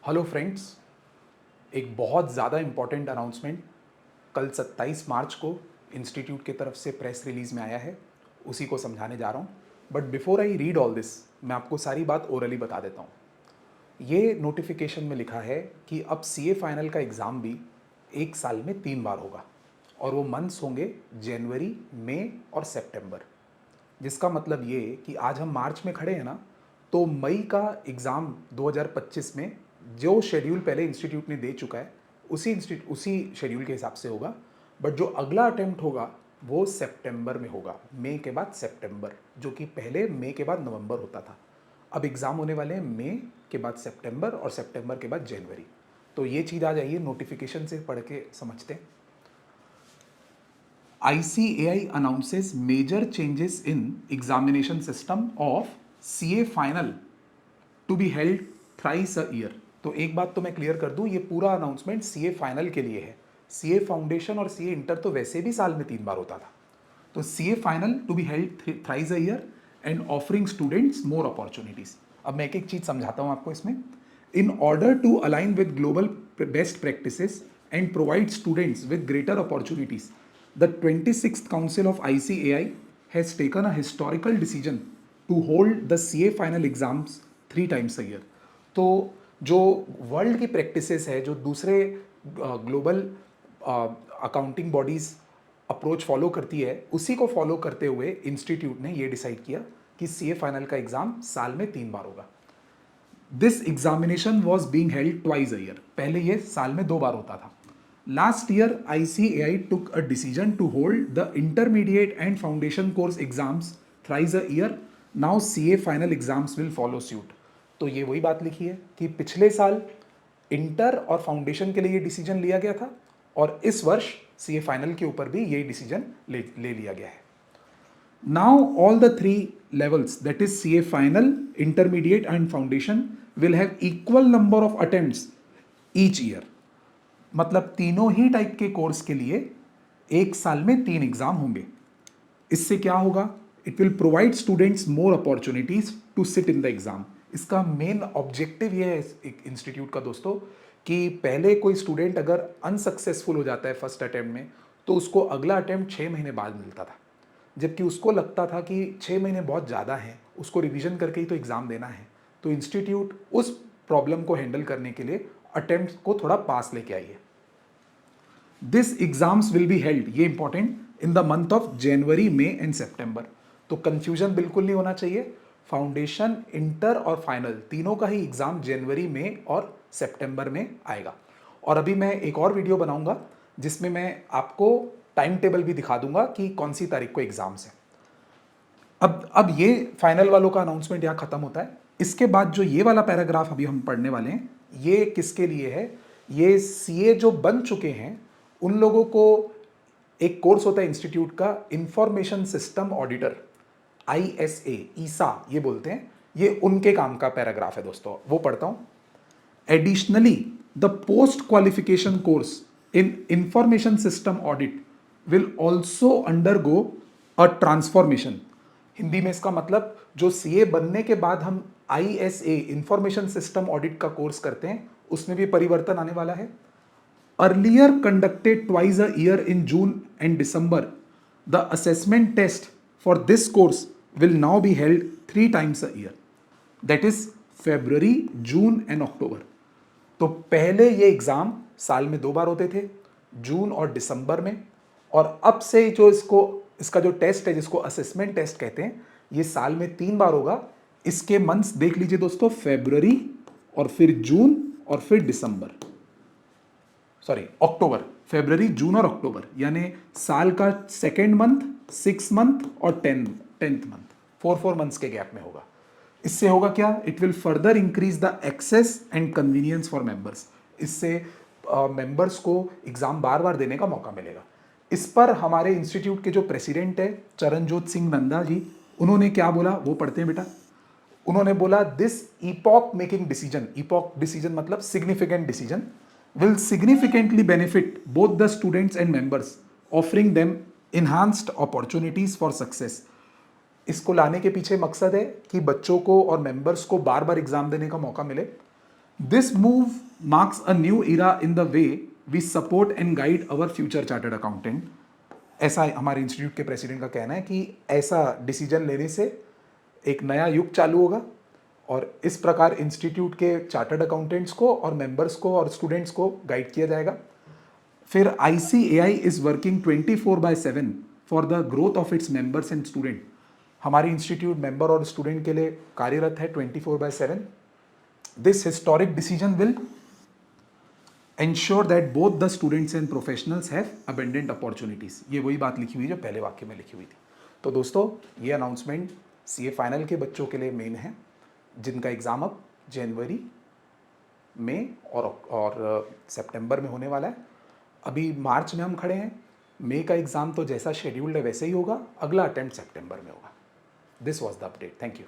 Hello friends, एक बहुत ज़्यादा इम्पॉर्टेंट अनाउंसमेंट कल 27 मार्च को इंस्टीट्यूट की तरफ से प्रेस रिलीज़ में आया है। उसी को समझाने जा रहा हूँ। But before I read all this, मैं आपको सारी बात ओरली बता देता हूँ। ये नोटिफिकेशन में लिखा है कि अब सीए फाइनल का एग्ज़ाम भी एक साल में 3 बार होगा और वो मंथ्स होंगे जनवरी, मई और सितंबर। जिसका मतलब ये कि आज हम मार्च में खड़े हैं ना, तो मई का एग्ज़ाम 2025 में जो शेड्यूल पहले इंस्टीट्यूट ने दे चुका है उसी शेड्यूल के हिसाब से होगा। बट जो अगला अटेम्प्ट होगा वो सितंबर में होगा, मई के बाद सितंबर, जो कि पहले मई के बाद नवंबर होता था। अब एग्ज़ाम होने वाले हैं मई के बाद सितंबर और सितंबर के बाद जनवरी। तो ये चीज़ आ जाइए, नोटिफिकेशन से पढ़ के समझते हैं। ICAI announces major changes in examination system of CA final to be held thrice a year। तो एक बात तो मैं क्लियर कर दूं, ये पूरा अनाउंसमेंट CA फाइनल के लिए है। CA फाउंडेशन और CA इंटर तो वैसे भी साल में 3 बार होता था। तो CA final to be held thrice a year and offering students more opportunities. अब मैं एक एक चीज समझाता हूं आपको इसमें। In order to align with global best practices and provide students with greater opportunities, the 26th Council of ICAI has taken a historical decision to hold the CA final exams 3 times a year। तो जो world की practices है, जो दूसरे global accounting bodies approach follow करती है, उसी को फॉलो करते हुए इंस्टीट्यूट ने ये डिसाइड किया कि सीए फाइनल का एग्जाम साल में 3 बार होगा। This examination was being held twice a year. पहले ये साल में 2 बार होता था। Last year, ICAI took a decision to hold the intermediate and foundation course exams thrice a year. Now CA final exams will follow suit। तो ये वही बात लिखी है कि पिछले साल इंटर और फाउंडेशन के लिए ये डिसीजन लिया गया था और इस वर्ष सीए फाइनल के ऊपर भी यही डिसीजन ले लिया गया है। Now all the 3 levels, that is CA final, intermediate and foundation, will have equal number of attempts each year। मतलब तीनों ही टाइप के कोर्स के लिए एक साल में 3 एग्जाम होंगे। इससे क्या होगा? It will provide students more opportunities to sit in the exam. इसका मेन ऑब्जेक्टिव ये है एक इंस्टीट्यूट का दोस्तों, कि पहले कोई स्टूडेंट अगर अनसक्सेसफुल हो जाता है फर्स्ट अटेम्प्ट में, तो उसको अगला अटेम्प्ट 6 महीने बाद मिलता था। जबकि उसको लगता था कि 6 महीने बहुत ज़्यादा है, उसको रिवीजन करके ही तो एग्ज़ाम देना है। तो इंस्टीट्यूट उस प्रॉब्लम को हैंडल करने के लिए अटेम्प्ट को थोड़ा पास लेके आई है। This exams will be held, ये important, in the month of January, May and September. तो कंफ्यूजन बिल्कुल नहीं होना चाहिए। फाउंडेशन, इंटर और फाइनल तीनों का ही एग्जाम जनवरी में और सितंबर में आएगा। और अभी मैं एक और वीडियो बनाऊंगा जिसमें मैं आपको टाइम टेबल भी दिखा दूंगा कि कौन सी तारीख को एग्जाम्स है। अब ये फाइनल वालों का अनाउंसमेंट यहाँ खत्म होता है। इसके बाद जो ये वाला पैराग्राफ अभी हम पढ़ने वाले हैं, ये किसके लिए है? ये सीए जो बन चुके हैं उन लोगों को एक कोर्स होता है इंस्टीट्यूट का, इंफॉर्मेशन सिस्टम ऑडिटर, ISA, ईसा ये बोलते हैं। ये उनके काम का पैराग्राफ है दोस्तों, वो पढ़ता हूं। Additionally the post qualification course in information system audit will also undergo a transformation. Hindi में इसका मतलब, जो सीए बनने के बाद हम ISA, इंफॉर्मेशन सिस्टम ऑडिट का कोर्स करते हैं, उसमें भी परिवर्तन आने वाला है। Earlier conducted twice a year in June and December, the assessment test for this course will now be held 3 times a year, that is February, June and October। तो पहले ये एग्जाम साल में 2 बार होते थे, जून और दिसंबर में, और अब से जो इसका जो टेस्ट है, जिसको असेसमेंट टेस्ट कहते हैं, ये साल में 3 बार होगा। इसके मंथ्स देख लीजिए दोस्तों, फेब्रुवरी और फिर जून और फिर दिसंबर, सॉरी अक्टूबर। फरवरी, जून और अक्टूबर, यानी साल का सेकेंड मंथ, 6 मंथ और टेंथ मंथ, 4 मंथ्स के गैप में होगा। इससे होगा क्या? It will further increase the access and convenience for members. इससे मेंबर्स को एग्जाम बार बार देने का मौका मिलेगा। इस पर हमारे इंस्टीट्यूट के जो प्रेसिडेंट है चरणजोत सिंह नंदा जी, उन्होंने क्या बोला वो पढ़ते हैं बेटा। उन्होंने बोला, this epoch making decision, epoch decision मतलब significant decision, will significantly benefit both the students and members, offering them enhanced opportunities for success। इसको लाने के पीछे मकसद है कि बच्चों को और मेंबर्स को बार बार एग्जाम देने का मौका मिले। This move marks a new era in the way we support and guide our future chartered accountant. ऐसा हमारे इंस्टीट्यूट के प्रेसिडेंट का कहना है कि ऐसा डिसीजन लेने से एक नया युग चालू होगा और इस प्रकार इंस्टीट्यूट के चार्टर्ड अकाउंटेंट्स को और मेंबर्स को और स्टूडेंट्स को गाइड किया जाएगा। फिर ICAI is working 24/7 for the growth of its members and student. हमारी इंस्टीट्यूट मेंबर और स्टूडेंट के लिए कार्यरत है 24/7। This historic decision will ensure that both the students and professionals have abundant opportunities। ये वही बात लिखी हुई जो पहले वाक्य में लिखी हुई थी। तो दोस्तों ये अनाउंसमेंट CA फाइनल के बच्चों के लिए मेन है जिनका एग्ज़ाम अब जनवरी में और सितंबर में होने वाला है। अभी मार्च में हम खड़े हैं, मई का एग्ज़ाम तो जैसा शेड्यूल्ड है वैसे ही होगा, अगला अटेम्प्ट सितंबर में होगा। This was the update. Thank you.